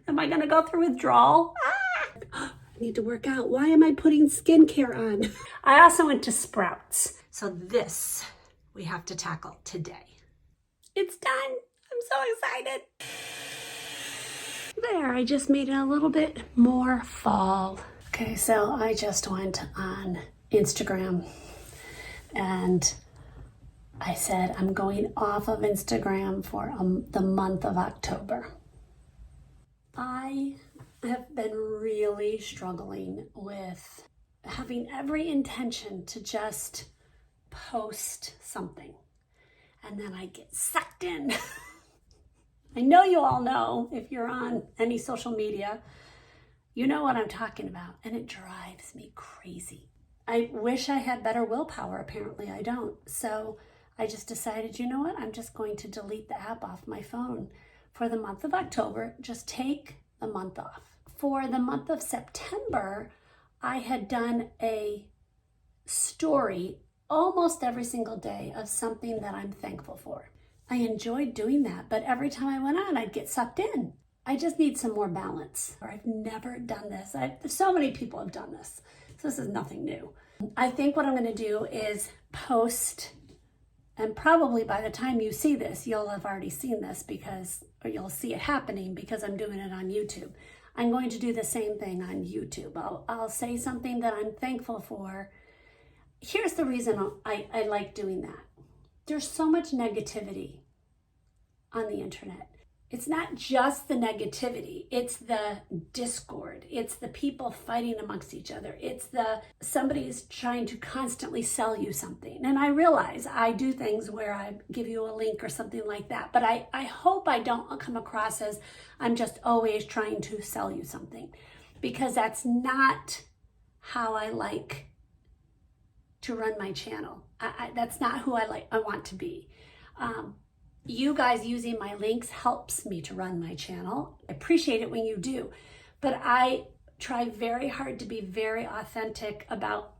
Am I gonna go through withdrawal? I need to work out. Why am I putting skincare on? I also went to Sprouts. So this we have to tackle today. It's done. I'm so excited. There, I just made it a little bit more fall. Okay, so I just went on Instagram and I said I'm going off of Instagram for the month of October. I have been really struggling with having every intention to just post something and then I get sucked in. I know you all know, if you're on any social media, you know what I'm talking about, and it drives me crazy. I wish I had better willpower. Apparently I don't. So I just decided, you know what? I'm just going to delete the app off my phone for the month of October. Just take the month off. For the month of September, I had done a story almost every single day of something that I'm thankful for. I enjoyed doing that, but every time I went on, I'd get sucked in. I just need some more balance. I've never done this. So many people have done this. So this is nothing new. I think what I'm going to do is post, and probably by the time you see this, you'll have already seen this or you'll see it happening because I'm doing it on YouTube. I'm going to do the same thing on YouTube. I'll say something that I'm thankful for. Here's the reason I like doing that. There's so much negativity on the internet. It's not just the negativity, it's the discord. It's the people fighting amongst each other. It's somebody's trying to constantly sell you something. And I realize I do things where I give you a link or something like that, but I hope I don't come across as I'm just always trying to sell you something, because that's not how I like to run my channel. That's not who I want to be. You guys using my links helps me to run my channel. I appreciate it when you do, but I try very hard to be very authentic about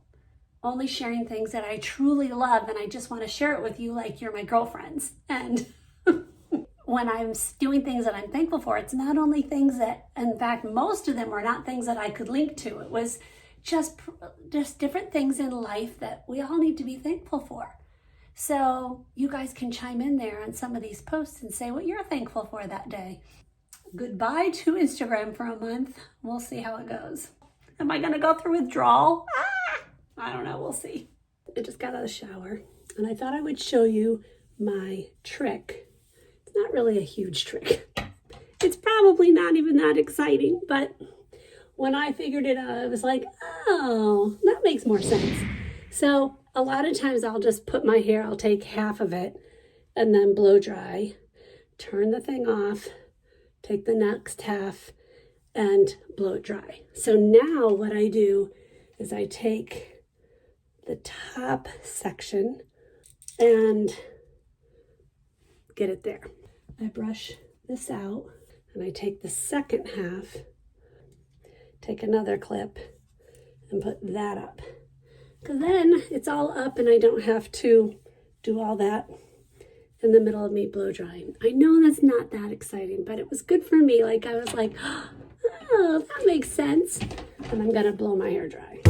only sharing things that I truly love, and I just want to share it with you like you're my girlfriends. And when I'm doing things that I'm thankful for, it's not only things that, in fact, most of them were not things that I could link to. It was just different things in life that we all need to be thankful for. So you guys can chime in there on some of these posts and say what you're thankful for that day. Goodbye to Instagram for a month. We'll see how it goes. Am I gonna go through withdrawal? I don't know, we'll see. I just got out of the shower and I thought I would show you my trick. It's not really a huge trick. It's probably not even that exciting, but when I figured it out, I was like, oh, that makes more sense. So a lot of times I'll just put my hair, I'll take half of it and then blow dry, turn the thing off, take the next half and blow it dry. So now what I do is I take the top section and get it there. I brush this out and I take the second half, take another clip and put that up. Because then it's all up and I don't have to do all that in the middle of me blow drying. I know that's not that exciting, but it was good for me. Like I was like, oh, that makes sense. And I'm gonna blow my hair dry.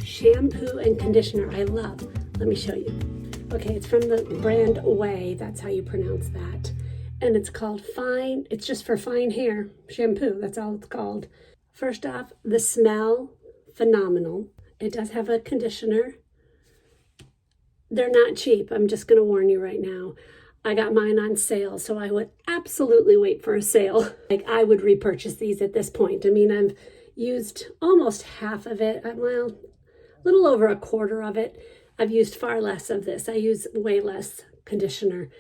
Shampoo and conditioner I love. Let me show you. Okay, it's from the brand Way. That's how you pronounce that. And it's called Fine. It's just for fine hair shampoo. That's all it's called. First off, the smell, phenomenal. It does have a conditioner. They're not cheap. I'm just going to warn you right now. I got mine on sale, so I would absolutely wait for a sale. Like I would repurchase these at this point. I mean, I've used almost half of it. Well, a little over a quarter of it. I've used far less of this. I use way less conditioner,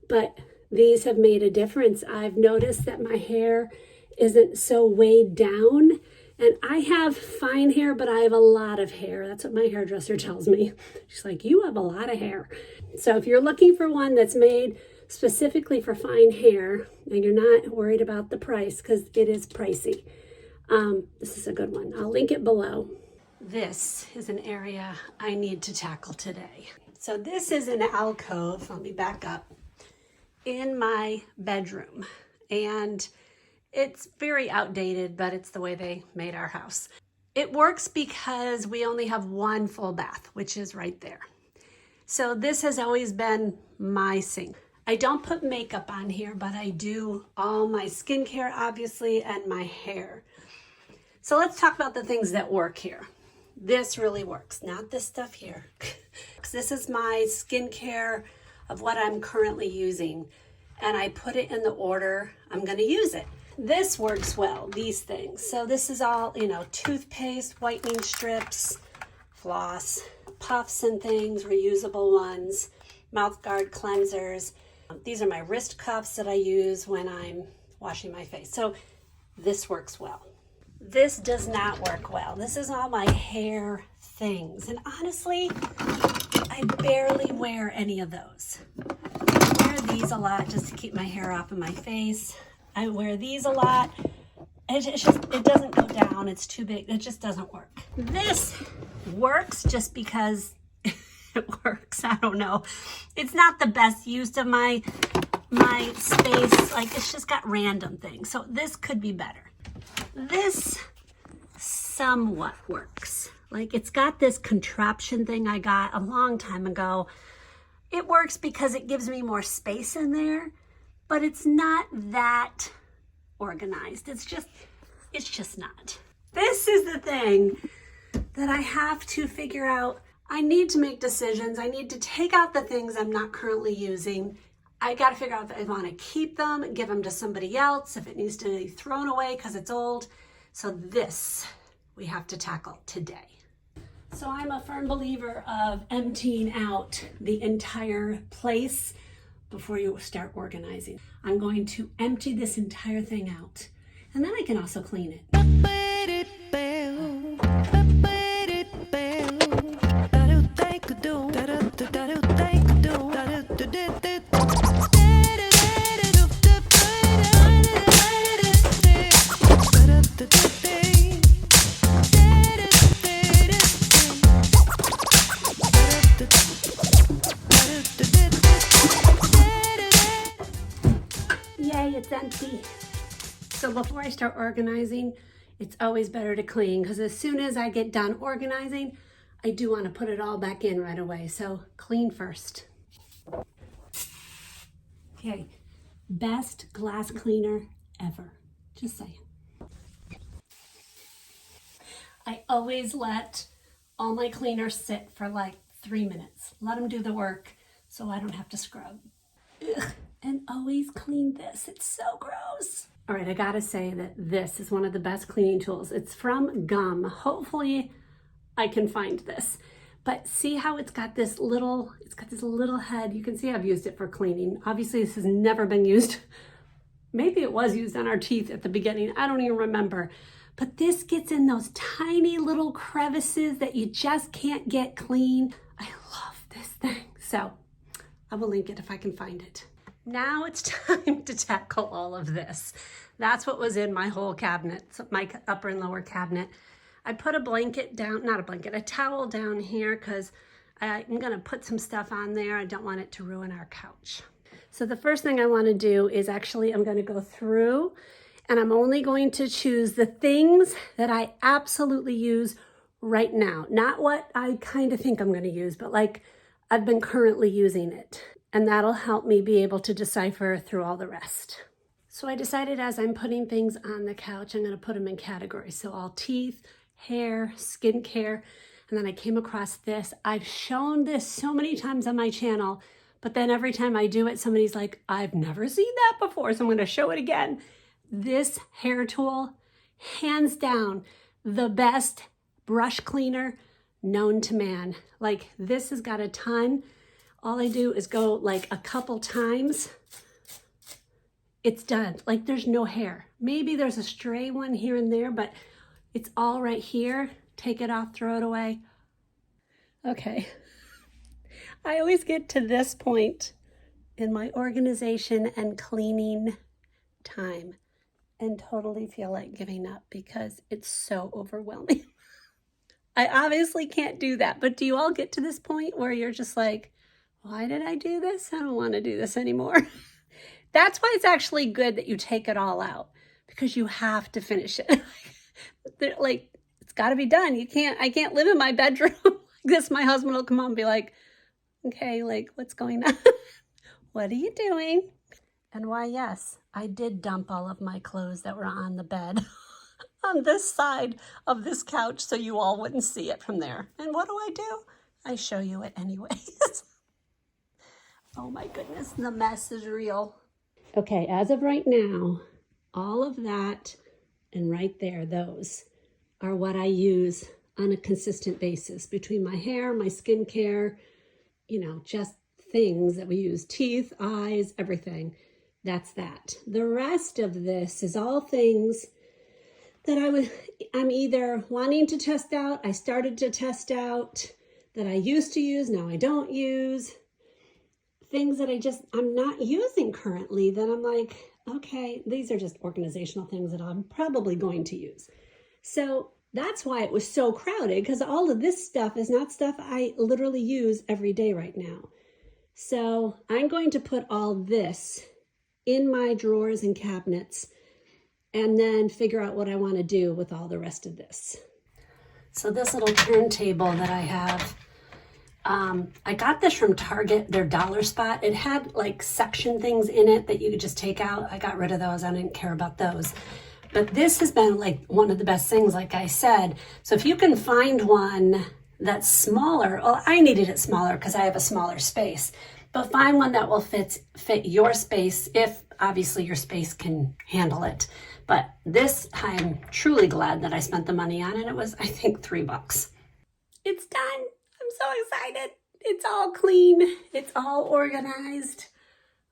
but these have made a difference. I've noticed that my hair isn't so weighed down And I have fine hair, but I have a lot of hair. That's what my hairdresser tells me. She's like, you have a lot of hair. So if you're looking for one that's made specifically for fine hair and you're not worried about the price, because it is pricey, this is a good one. I'll link it below. This is an area I need to tackle today. So this is an alcove, let me back up, in my bedroom. And it's very outdated, but it's the way they made our house. It works because we only have one full bath, which is right there. So this has always been my sink. I don't put makeup on here, but I do all my skincare, obviously, and my hair. So let's talk about the things that work here. This really works, not this stuff here. This is my skincare of what I'm currently using, and I put it in the order I'm going to use it. This works well, these things. So this is all, toothpaste, whitening strips, floss, puffs and things, reusable ones, mouth guard cleansers. These are my wrist cuffs that I use when I'm washing my face. So this works well. This does not work well. This is all my hair things. And honestly, I barely wear any of those. I wear these a lot just to keep my hair off of my face. I wear these a lot. It doesn't go down. It's too big. It just doesn't work. This works just because it works. I don't know. It's not the best use of my space. Like, it's just got random things. So this could be better. This somewhat works. Like, it's got this contraption thing I got a long time ago. It works because it gives me more space in there. But it's not that organized. It's just not. This is the thing that I have to figure out. I need to make decisions. I need to take out the things I'm not currently using. I got to figure out if I want to keep them, give them to somebody else, if it needs to be thrown away because it's old. So this we have to tackle today. So I'm a firm believer of emptying out the entire place before you start organizing. I'm going to empty this entire thing out, and then I can also clean it. It's empty. So before I start organizing, it's always better to clean, because as soon as I get done organizing, I do want to put it all back in right away. So clean first. Okay, best glass cleaner ever. Just saying. I always let all my cleaners sit for like 3 minutes. Let them do the work so I don't have to scrub. Ugh. And always clean this. It's so gross. All right, I gotta say that this is one of the best cleaning tools. It's from Gum. Hopefully I can find this. But see how it's got this little head. You can see I've used it for cleaning. Obviously this has never been used. Maybe it was used on our teeth at the beginning. I don't even remember. But this gets in those tiny little crevices that you just can't get clean. I love this thing. So I will link it if I can find it. Now it's time to tackle all of this. That's what was in my whole cabinet, my upper and lower cabinet. I put a blanket down, not a blanket, a towel down here because I'm gonna put some stuff on there. I don't want it to ruin our couch. So the first thing I wanna do is I'm gonna go through, and I'm only going to choose the things that I absolutely use right now. Not what I kind of think I'm gonna use, but like I've been currently using it. And that'll help me be able to decipher through all the rest. So I decided as I'm putting things on the couch, I'm gonna put them in categories. So all teeth, hair, skincare, and then I came across this. I've shown this so many times on my channel, but then every time I do it, somebody's like, I've never seen that before, so I'm gonna show it again. This hair tool, hands down, the best brush cleaner known to man. Like, this has got a ton. All I do is go like a couple times. It's done. Like, there's no hair. Maybe there's a stray one here and there, but It's all right here. Take it off, throw it away. Okay. I always get to this point in my organization and cleaning time and totally feel like giving up because it's so overwhelming. I obviously can't do that, but do you all get to this point where you're just like, why did I do this? I don't want to do this anymore. That's why it's actually good that you take it all out, because you have to finish it. Like, it's got to be done. I can't live in my bedroom like this. My husband will come home and be like, okay, like, what's going on? What are you doing? And why, yes, I did dump all of my clothes that were on the bed on this side of this couch so you all wouldn't see it from there. And what do? I show you it anyways. Oh my goodness, the mess is real. Okay, as of right now, all of that and right there, those are what I use on a consistent basis between my hair, my skincare, just things that we use, teeth, eyes, everything. That's that. The rest of this is all things that I'm either wanting to test out, I started to test out, that I used to use, now I don't use. Things that I'm not using currently that I'm like, okay, these are just organizational things that I'm probably going to use. So that's why it was so crowded, because all of this stuff is not stuff I literally use every day right now. So I'm going to put all this in my drawers and cabinets and then figure out what I want to do with all the rest of this. So this little turntable that I have, I got this from Target, their dollar spot. It had like section things in it that you could just take out. I got rid of those. I didn't care about those. But this has been like one of the best things, like I said. So if you can find one that's smaller, well, I needed it smaller because I have a smaller space, but find one that will fit your space if obviously your space can handle it. But this, I'm truly glad that I spent the money on it. It was, I think, $3. It's done. I'm so excited. It's all clean. It's all organized.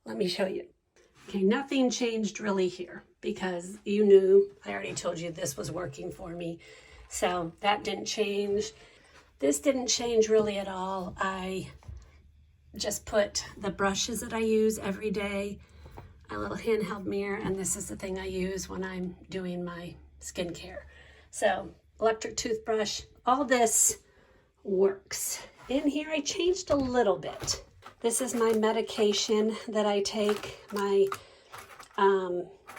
Let me show you. Okay, nothing changed really here because you knew, I already told you this was working for me. So that didn't change. This didn't change really at all. I just put the brushes that I use every day, a little handheld mirror, and this is the thing I use when I'm doing my skincare. So electric toothbrush, all this works. In here, I changed a little bit. This is my medication that I take, my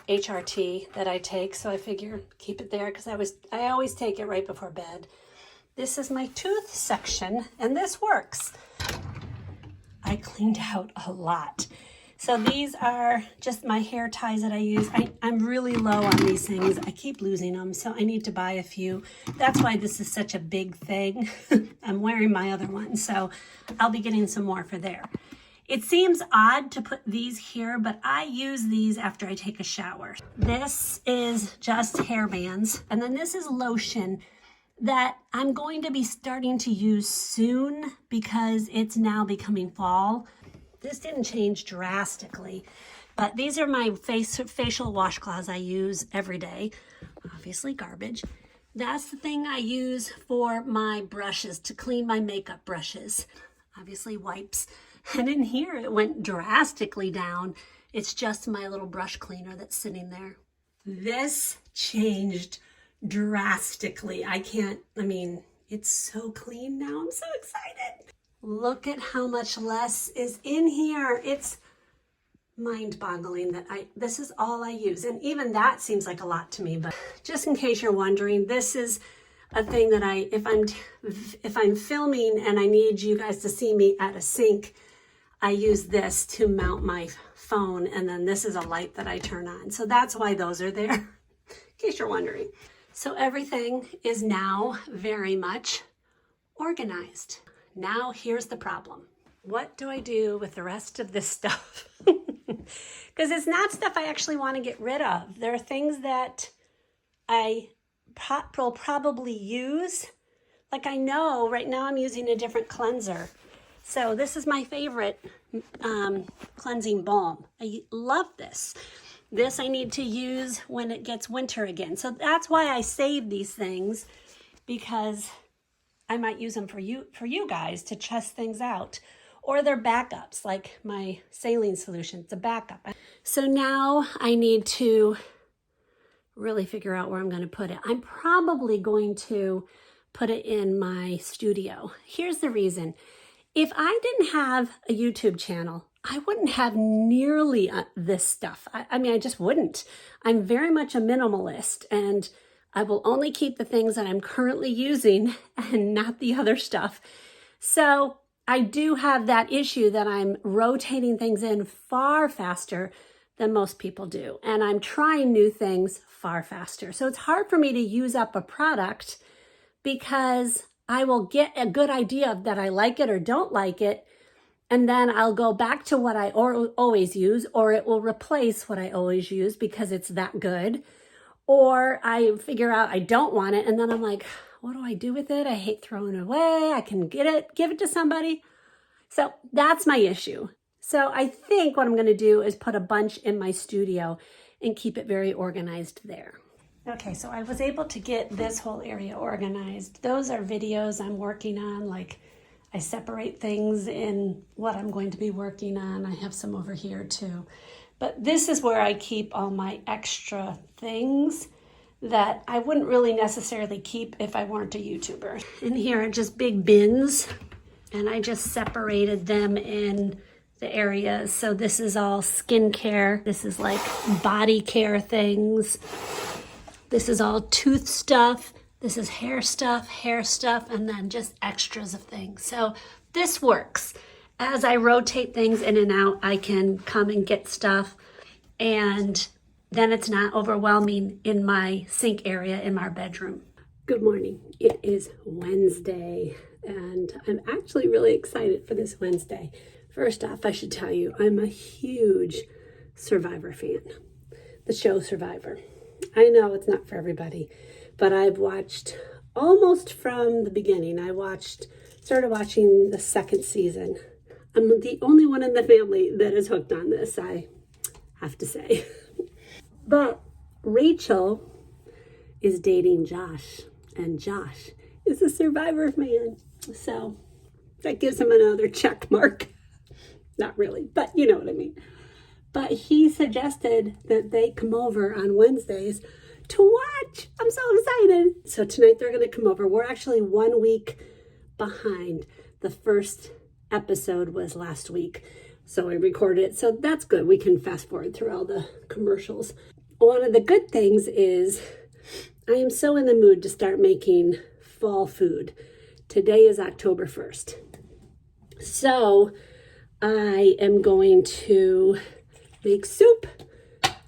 HRT that I take. So I figure keep it there because I always take it right before bed. This is my tooth section, and this works. I cleaned out a lot. So these are just my hair ties that I use. I'm really low on these things. I keep losing them, so I need to buy a few. That's why this is such a big thing. I'm wearing my other one, so I'll be getting some more for there. It seems odd to put these here, but I use these after I take a shower. This is just hair bands, and then this is lotion that I'm going to be starting to use soon because it's now becoming fall. This didn't change drastically, but these are my facial washcloths I use every day. Obviously garbage. That's the thing I use for my brushes, to clean my makeup brushes. Obviously wipes. And in here it went drastically down. It's just my little brush cleaner that's sitting there. This changed drastically. It's so clean now. I'm so excited. Look at how much less is in here. It's mind-boggling that this is all I use. And even that seems like a lot to me, but just in case you're wondering, this is a thing that if I'm filming and I need you guys to see me at a sink, I use this to mount my phone, and then this is a light that I turn on. So that's why those are there, in case you're wondering. So everything is now very much organized. Now here's the problem. What do I do with the rest of this stuff? Because it's not stuff I actually want to get rid of. There are things that I will probably use. Like I know right now I'm using a different cleanser. So this is my favorite cleansing balm. I love this. This I need to use when it gets winter again. So that's why I save these things, because I might use them for you guys to test things out. Or they're backups, like my saline solution. It's a backup. So now I need to really figure out where I'm going to put it. I'm probably going to put it in my studio. Here's the reason. If I didn't have a YouTube channel, I wouldn't have nearly this stuff. I mean, I just wouldn't. I'm very much a minimalist, and I will only keep the things that I'm currently using and not the other stuff. So I do have that issue that I'm rotating things in far faster than most people do. And I'm trying new things far faster. So it's hard for me to use up a product because I will get a good idea that I like it or don't like it. And then I'll go back to what I always use, or it will replace what I always use because it's that good. Or I figure out I don't want it, and then I'm like, what do I do with it? I hate throwing it away. I can give it to somebody. So that's my issue. So I think what I'm going to do is put a bunch in my studio and keep it very organized there. Okay, so I was able to get this whole area organized. Those are videos I'm working on, like I separate things in what I'm going to be working on. I have some over here too. But this is where I keep all my extra things that I wouldn't really necessarily keep if I weren't a YouTuber. And here are just big bins, and I just separated them in the areas. So this is all skincare. This is like body care things. This is all tooth stuff. This is hair stuff, and then just extras of things. So this works. As I rotate things in and out, I can come and get stuff, and then it's not overwhelming in my sink area in my bedroom. Good morning. It is Wednesday, and I'm actually really excited for this Wednesday. First off, I should tell you, I'm a huge Survivor fan. The show Survivor. I know it's not for everybody, but I've watched almost from the beginning. I started watching the second season. I'm the only one in the family that is hooked on this, I have to say. But Rachel is dating Josh, and Josh is a Survivor fan. So that gives him another check mark. Not really, but you know what I mean. But he suggested that they come over on Wednesdays to watch. I'm so excited. So tonight they're going to come over. We're actually 1 week behind. The first episode was last week, so I recorded it. So that's good. We can fast forward through all the commercials. One of the good things is I am so in the mood to start making fall food. Today is October 1st. So I am going to make soup,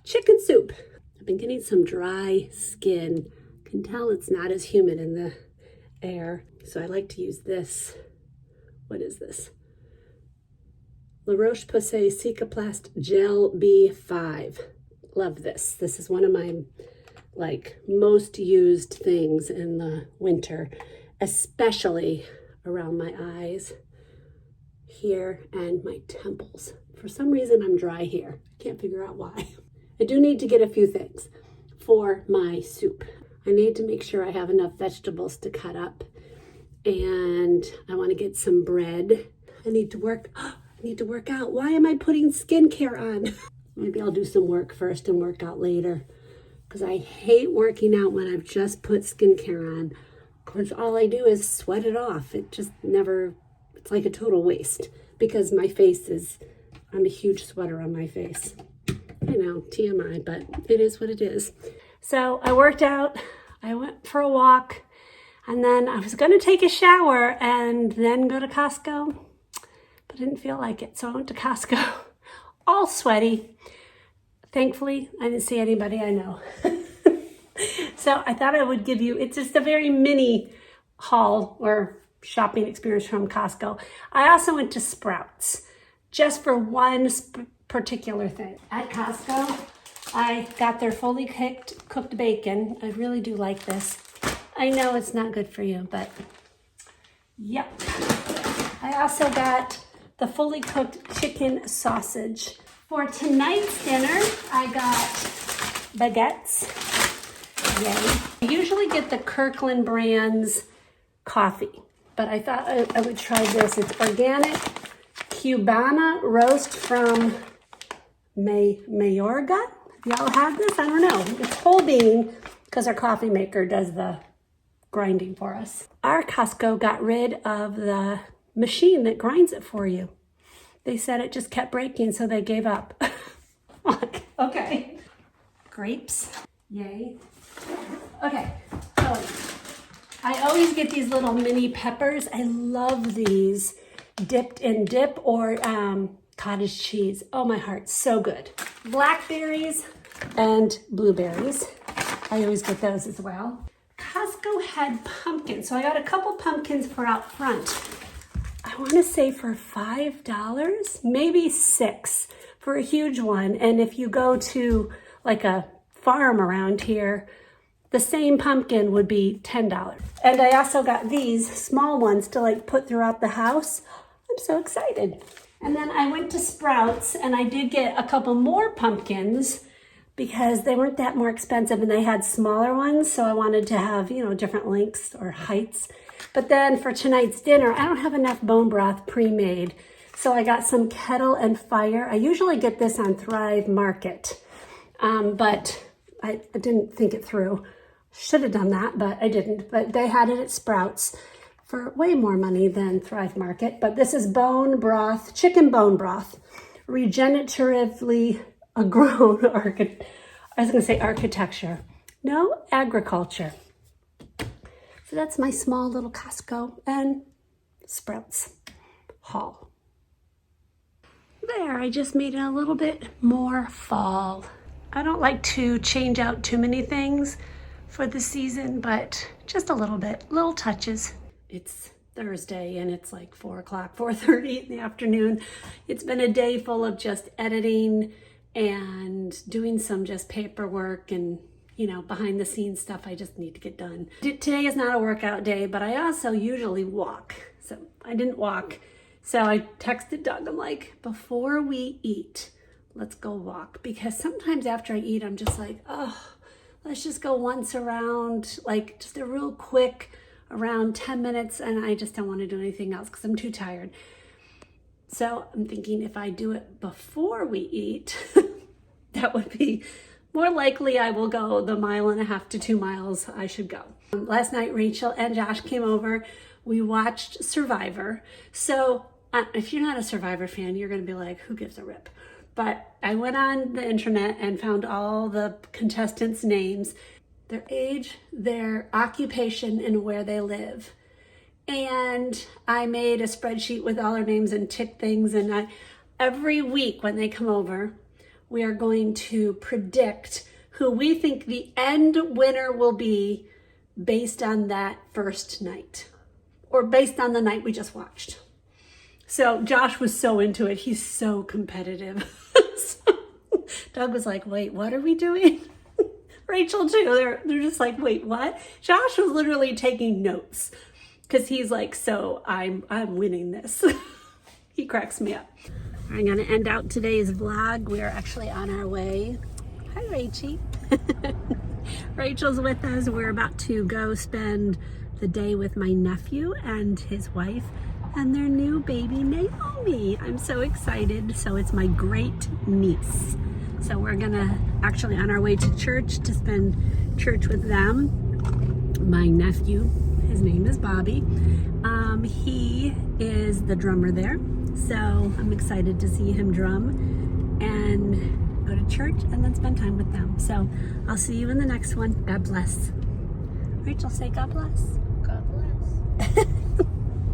chicken soup. I've been getting some dry skin. I can tell it's not as humid in the air. So I like to use this. What is this? LaRoche Posay Cicaplast Gel B5. Love this. This is one of my most used things in the winter, especially around my eyes here and my temples. For some reason, I'm dry here. I can't figure out why. I do need to get a few things for my soup. I need to make sure I have enough vegetables to cut up, and I want to get some bread. I need to work out. Why am I putting skincare on? Maybe I'll do some work first and work out later, because I hate working out when I've just put skincare on, because all I do is sweat it off. It's like a total waste, because my face I'm a huge sweater on my face. I know, TMI, but it is what it is. So I worked out, I went for a walk, and then I was going to take a shower and then go to Costco, but I didn't feel like it. So I went to Costco, all sweaty. Thankfully, I didn't see anybody I know. So I thought I would give you, it's just a very mini haul or shopping experience from Costco. I also went to Sprouts just for one particular thing. At Costco, I got their fully cooked bacon. I really do like this. I know it's not good for you, but yep. I also got the fully cooked chicken sausage For tonight's dinner, I got baguettes. Yay. I usually get the Kirkland Brands coffee, but I thought I would try this. It's organic Cubana roast from Mayorga. Y'all have this? I don't know. It's whole bean because our coffee maker does the grinding for us. Our Costco got rid of the machine that grinds it for you. They said it just kept breaking, so they gave up. Okay. Grapes. Yay. Okay. So I always get these little mini peppers. I love these dipped in dip or cottage cheese. Oh, my heart. So good. Blackberries and blueberries. I always get those as well. Costco had pumpkins. So I got a couple pumpkins for out front. I want to say for $5, maybe $6 for a huge one. And if you go to like a farm around here, the same pumpkin would be $10. And I also got these small ones to like put throughout the house. I'm so excited. And then I went to Sprouts and I did get a couple more pumpkins because they weren't that more expensive and they had smaller ones. So I wanted to have, you know, different lengths or heights. But then for tonight's dinner, I don't have enough bone broth pre-made. So I got some Kettle and Fire. I usually get this on Thrive Market, but I didn't think it through. Should have done that, but I didn't. But they had it at Sprouts for way more money than Thrive Market. But this is bone broth, chicken bone broth, regeneratively grown, I was gonna say architecture. No, agriculture. So that's my small little Costco and Sprouts haul. There, I just made it a little bit more fall. I don't like to change out too many things for the season, but just a little bit, little touches. It's Thursday and it's like 4 o'clock, 4:30 in the afternoon. It's been a day full of just editing and doing some just paperwork and, you know, behind the scenes stuff I just need to get done. Today is not a workout day, but I also usually walk. So I didn't walk. So I texted Doug, I'm like, before we eat, let's go walk. Because sometimes after I eat, I'm just like, oh, let's just go once around, like just a real quick around 10 minutes. And I just don't want to do anything else because I'm too tired. So I'm thinking if I do it before we eat, that would be more likely I will go the 1.5 to 2 miles I should go. Last night, Rachel and Josh came over. We watched Survivor. So if you're not a Survivor fan, you're going to be like, who gives a rip? But I went on the internet and found all the contestants' names, their age, their occupation, and where they live. And I made a spreadsheet with all their names and ticked things. And every week when they come over, we are going to predict who we think the end winner will be based on that first night or based on the night we just watched. So Josh was so into it. He's so competitive. So Doug was like, wait, what are we doing? Rachel too. They're just like, wait, what? Josh was literally taking notes because he's like, so I'm winning this. He cracks me up. I'm going to end out today's vlog. We are actually on our way. Hi, Rachie. Rachel's with us. We're about to go spend the day with my nephew and his wife and their new baby, Naomi. I'm so excited. So it's my great niece. So we're going to actually on our way to church to spend church with them. My nephew, his name is Bobby. He is the drummer there. So I'm excited to see him drum and go to church and then spend time with them. So I'll see you in the next one. God bless. Rachel, say God bless.